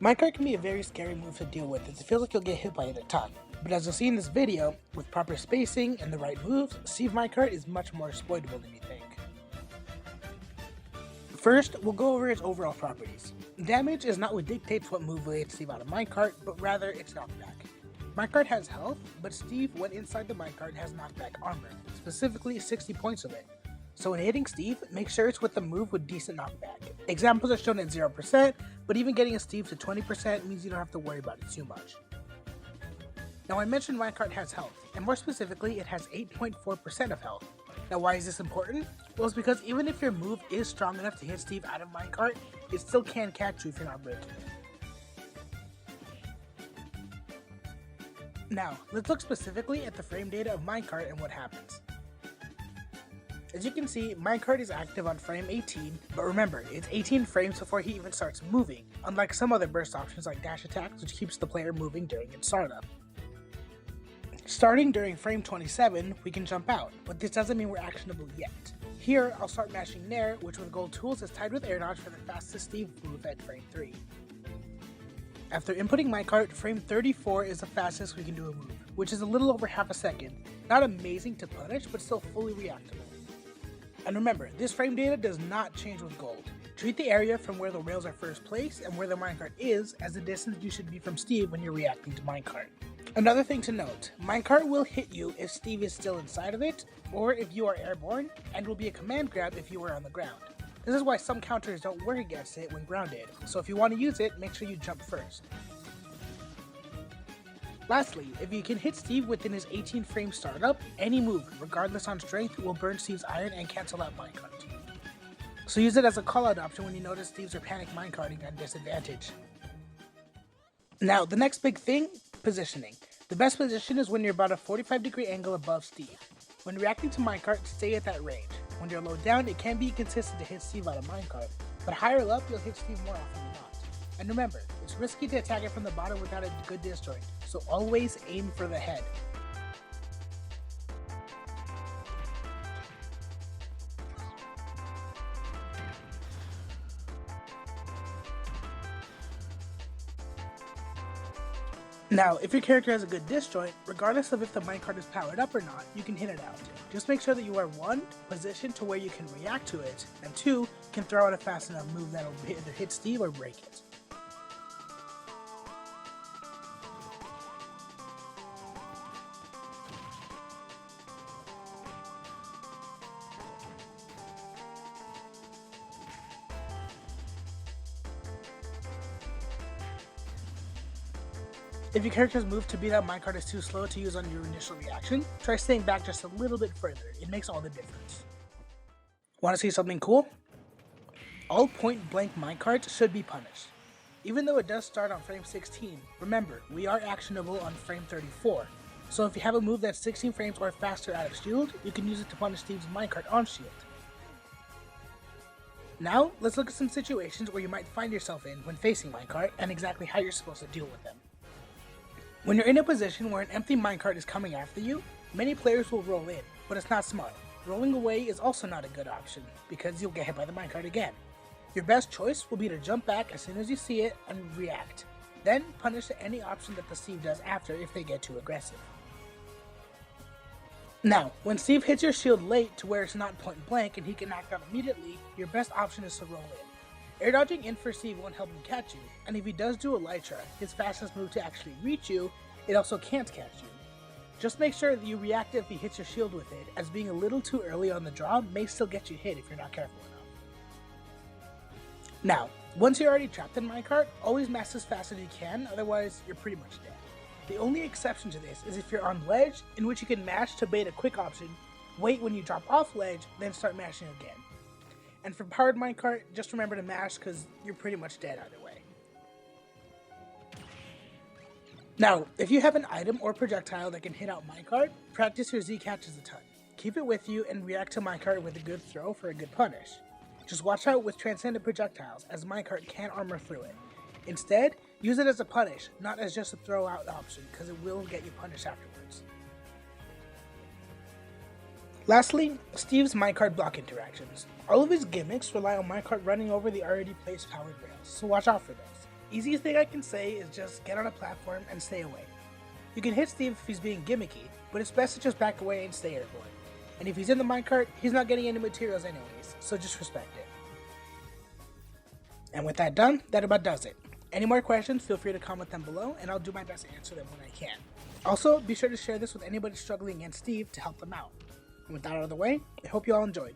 Minecart can be a very scary move to deal with as it feels like you'll get hit by it a ton. But as you'll see in this video, with proper spacing and the right moves, Steve Minecart is much more exploitable than you think. First, we'll go over its overall properties. Damage is not what dictates what move will hit Steve out of Minecart, but rather its knockback. Minecart has health, but Steve, when inside the minecart, has knockback armor, specifically 60 points of it. So when hitting Steve, make sure it's with a move with decent knockback. Examples are shown at 0%, but even getting a Steve to 20% means you don't have to worry about it too much. Now I mentioned Minecart has health, and more specifically it has 8.4% of health. Now why is this important? Well, it's because even if your move is strong enough to hit Steve out of Minecart, it still can catch you if you're not breaking it. Now, let's look specifically at the frame data of Minecart and what happens. As you can see, Minecart is active on frame 18, but remember, it's 18 frames before he even starts moving, unlike some other burst options like dash attacks, which keeps the player moving during its startup. Starting during frame 27, we can jump out, but this doesn't mean we're actionable yet. Here, I'll start mashing Nair, which with gold tools is tied with air dodge for the fastest Steve move at frame 3. After inputting Minecart, frame 34 is the fastest we can do a move, which is a little over half a second. Not amazing to punish, but still fully reactable. And remember, this frame data does not change with gold. Treat the area from where the rails are first placed and where the minecart is as the distance you should be from Steve when you're reacting to minecart. Another thing to note, minecart will hit you if Steve is still inside of it, or if you are airborne, and will be a command grab if you are on the ground. This is why some counters don't work against it when grounded, so if you want to use it, make sure you jump first. Lastly, if you can hit Steve within his 18 frame startup, any move, regardless on strength, will burn Steve's iron and cancel out minecart. So use it as a callout option when you notice Steves are panic minecarting at disadvantage. Now, the next big thing, positioning. The best position is when you're about a 45-degree angle above Steve. When reacting to minecart, stay at that range. When you're low down, it can be consistent to hit Steve out of minecart, but higher up, you'll hit Steve more often than not. And remember, it's risky to attack it from the bottom without a good disjoint, so always aim for the head. Now, if your character has a good disjoint, regardless of if the minecart is powered up or not, you can hit it out. Just make sure that you are 1, positioned to where you can react to it, and 2, can throw out a fast enough move that'll either hit Steve or break it. If your character's move to beat out minecart is too slow to use on your initial reaction, try staying back just a little bit further. It makes all the difference. Want to see something cool? All point-blank minecarts should be punished. Even though it does start on frame 16, remember, we are actionable on frame 34. So if you have a move that's 16 frames or faster out of shield, you can use it to punish Steve's minecart on shield. Now, let's look at some situations where you might find yourself in when facing minecart and exactly how you're supposed to deal with them. When you're in a position where an empty minecart is coming after you, many players will roll in, but it's not smart. Rolling away is also not a good option, because you'll get hit by the minecart again. Your best choice will be to jump back as soon as you see it and react. Then punish any option that the Steve does after if they get too aggressive. Now, when Steve hits your shield late to where it's not point blank and he can knock out immediately, your best option is to roll in. Air dodging in for Steve won't help him catch you, and if he does do Elytra, his fastest move to actually reach you, it also can't catch you. Just make sure that you react if he hits your shield with it, as being a little too early on the draw may still get you hit if you're not careful enough. Now, once you're already trapped in minecart, always mash as fast as you can, otherwise you're pretty much dead. The only exception to this is if you're on ledge, in which you can mash to bait a quick option, wait when you drop off ledge, then start mashing again. And for powered minecart, just remember to mash because you're pretty much dead either way. Now, if you have an item or projectile that can hit out minecart, practice your Z catches a ton. Keep it with you and react to minecart with a good throw for a good punish. Just watch out with transcendent projectiles, as minecart can't armor through it. Instead, use it as a punish, not as just a throw out option, because it will get you punished afterwards. Lastly, Steve's minecart block interactions. All of his gimmicks rely on minecart running over the already placed powered rails, so watch out for those. easiest thing I can say is just get on a platform and stay away. You can hit Steve if he's being gimmicky, but it's best to just back away and stay airborne. And if he's in the minecart, he's not getting any materials anyways, so just respect it. And with that done, that about does it. Any more questions, feel free to comment them below, and I'll do my best to answer them when I can. Also, be sure to share this with anybody struggling against Steve to help them out. And with that out of the way, I hope you all enjoyed.